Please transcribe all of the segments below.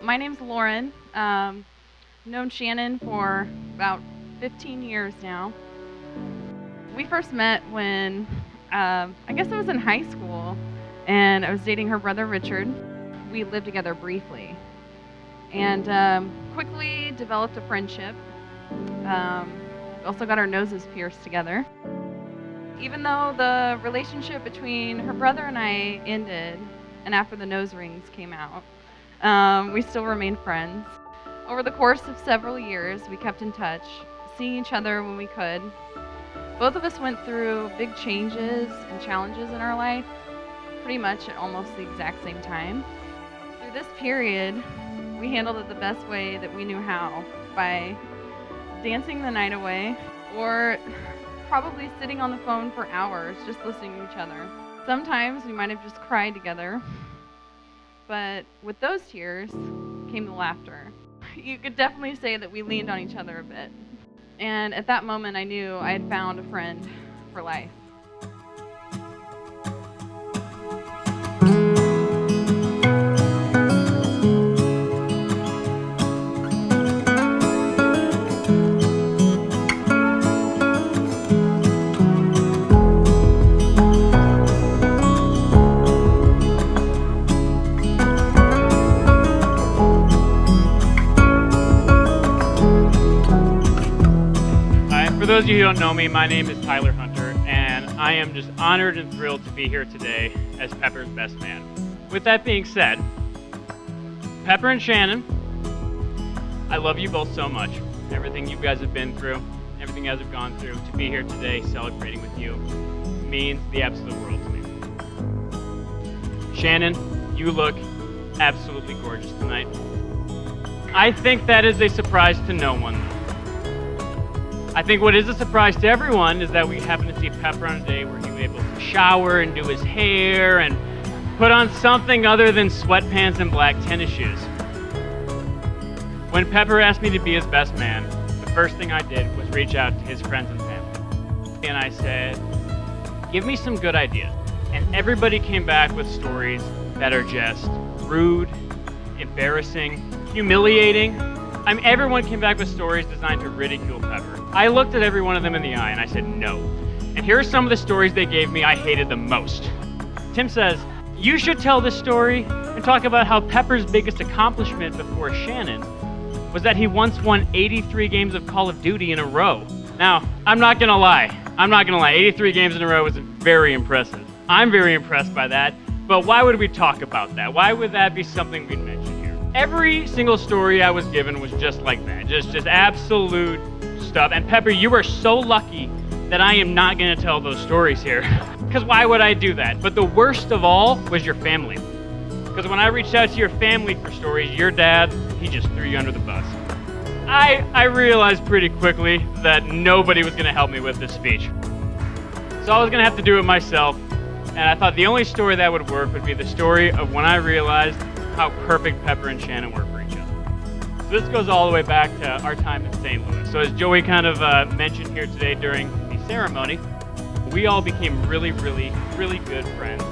My name's Lauren. Known Shannon for about 15 years now. We first met when, I guess I was in high school, and I was dating her brother Richard. We lived together briefly, and quickly developed a friendship. Also got our noses pierced together. Even though the relationship between her brother and I ended, and after the nose rings came out, we still remained friends. Over the course of several years, we kept in touch, seeing each other when we could. Both of us went through big changes and challenges in our life, pretty much at almost the exact same time. Through this period, we handled it the best way that we knew how, by dancing the night away, or probably sitting on the phone for hours just listening to each other. Sometimes we might have just cried together, but with those tears came the laughter. You could definitely say that we leaned on each other a bit. And at that moment, I knew I had found a friend for life. For those of you who don't know me, my name is Tyler Hunter, and I am just honored and thrilled to be here today as Pepper's best man. With that being said, Pepper and Shannon, I love you both so much. Everything you guys have been through, everything you guys have gone through, to be here today celebrating with you means the absolute world to me. Shannon, you look absolutely gorgeous tonight. I think that is a surprise to no one. I think what is a surprise to everyone is that we happen to see Pepper on a day where he was able to shower and do his hair and put on something other than sweatpants and black tennis shoes. When Pepper asked me to be his best man, the first thing I did was reach out to his friends and family. And I said, give me some good ideas. And everybody came back with stories that are just rude, embarrassing, humiliating. Everyone came back with stories designed to ridicule Pepper. I looked at every one of them in the eye and I said no. And here are some of the stories they gave me I hated the most. Tim says, you should tell this story and talk about how Pepper's biggest accomplishment before Shannon was that he once won 83 games of Call of Duty in a row. Now, I'm not gonna lie. 83 games in a row is very impressive. I'm very impressed by that, but why would we talk about that? Why would that be something we'd mention here? Every single story I was given was just like that, just absolute stuff. And Pepper, you are so lucky that I am not gonna tell those stories here, because why would I do that? But the worst of all was your family. Because when I reached out to your family for stories, your dad, he just threw you under the bus. I realized pretty quickly that nobody was gonna help me with this speech. So I was gonna have to do it myself, and I thought the only story that would work would be the story of when I realized how perfect Pepper and Shannon were for each other. So this goes all the way back to our time in St. Louis. So as Joey kind of mentioned here today during the ceremony, we all became really good friends.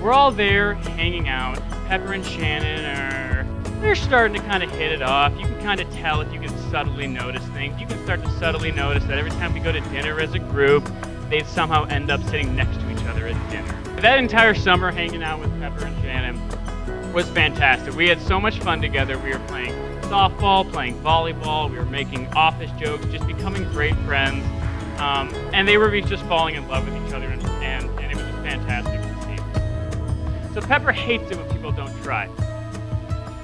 We're all there hanging out. Pepper and Shannon they're starting to kind of hit it off. You can kind of tell if you can subtly notice things. You can start to subtly notice that every time we go to dinner as a group, they somehow end up sitting next to each other at dinner. That entire summer hanging out with Pepper and Shannon was fantastic. We had so much fun together. We were playing softball, playing volleyball, we were making office jokes, just becoming great friends. And they were just falling in love with each other, and it was just fantastic to see. So Pepper hates it when people don't try.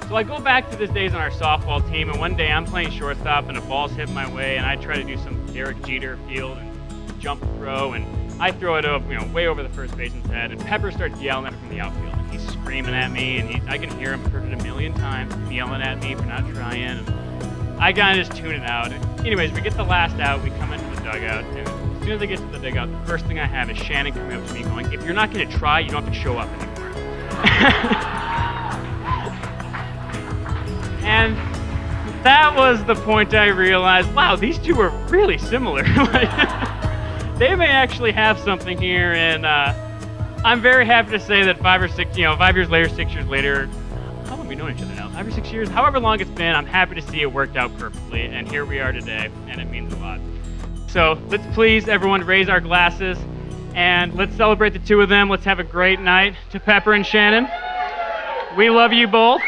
So I go back to these days on our softball team, and one day I'm playing shortstop and a ball's hit my way, and I try to do some Derek Jeter field and jump throw, and I throw it up, way over the first baseman's head, and Pepper starts yelling at me from the outfield. And he's screaming at me, and I can hear him, I've heard it a million times, yelling at me for not trying. And I kind of just tune it out. And anyways, we get the last out, we come into the dugout, and as soon as I get to the dugout, the first thing I have is Shannon coming up to me going, if you're not going to try, you don't have to show up anymore. And that was the point I realized, wow, these two are really similar. They may actually have something here, and I'm very happy to say that 5 years later, 6 years later, long have we known each other now? 5 or 6 years? However long it's been, I'm happy to see it worked out perfectly, and here we are today, and it means a lot. So let's please, everyone, raise our glasses, and let's celebrate the two of them. Let's have a great night. To Pepper and Shannon, we love you both.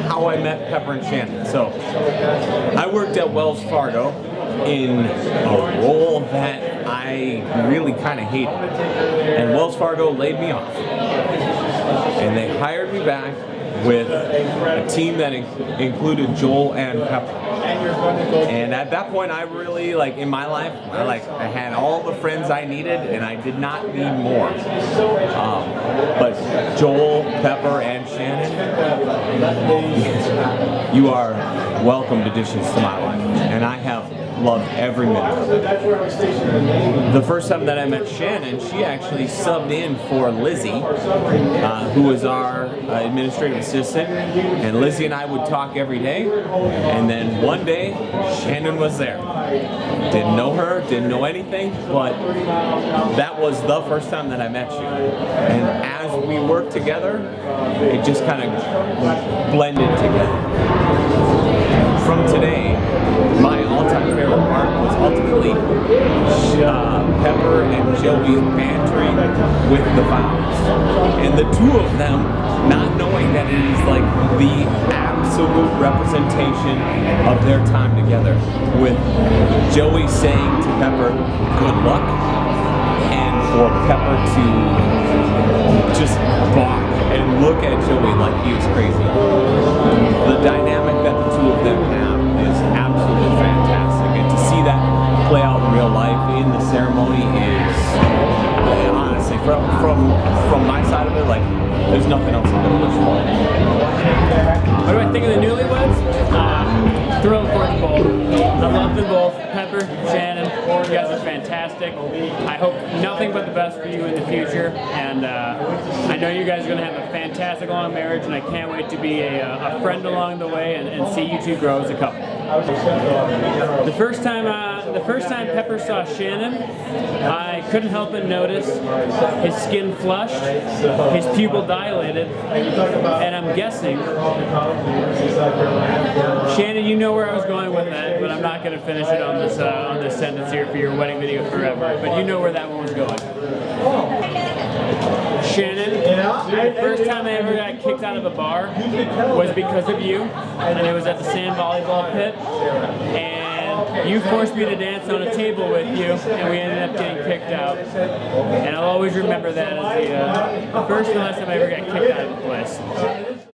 How I met Pepper and Shannon. So, I worked at Wells Fargo in a role that I really kind of hated. And Wells Fargo laid me off. And they hired me back with a team that included Joel and Pepper. And at that point, I really, in my life, I had all the friends I needed, and I did not need more. But Joel, Pepper, and Shannon, you are welcomed additions to my life, and I have loved every minute of it. The first time that I met Shannon, she actually subbed in for Lizzie, who was our administrative assistant, and Lizzie and I would talk every day, and then one day, Shannon was there. Didn't know her, didn't know anything, but that was the first time that I met you. And as we worked together, it just kind of blended together. From today, my all-time favorite part was ultimately Pepper and Joey's bantering with the vows. And the two of them not knowing that it is like the absolute representation of their time together, with Joey saying to Pepper, good luck, and for Pepper to from my side of it, like, there's nothing else I'm gonna wish for. What do I think of the newlyweds? Thrilled for them both. I love them both. Pepper, Shannon, you guys are fantastic. I hope nothing but the best for you in the future, and I know you guys are going to have a fantastic long marriage, and I can't wait to be a friend along the way and see you two grow as a couple. The first time Pepper saw Shannon, I couldn't help but notice his skin flushed, his pupil dilated, and I'm guessing, Shannon, you know where I was going with that, but I'm not going to finish it on this sentence here for your wedding video forever. But you know where that one was going. Shannon, the first time I ever got kicked out of a bar was because of you, and it was at the sand volleyball pit, and you forced me to dance on a table with you, and we ended up getting kicked out. And I'll always remember that as the first and last time I ever got kicked out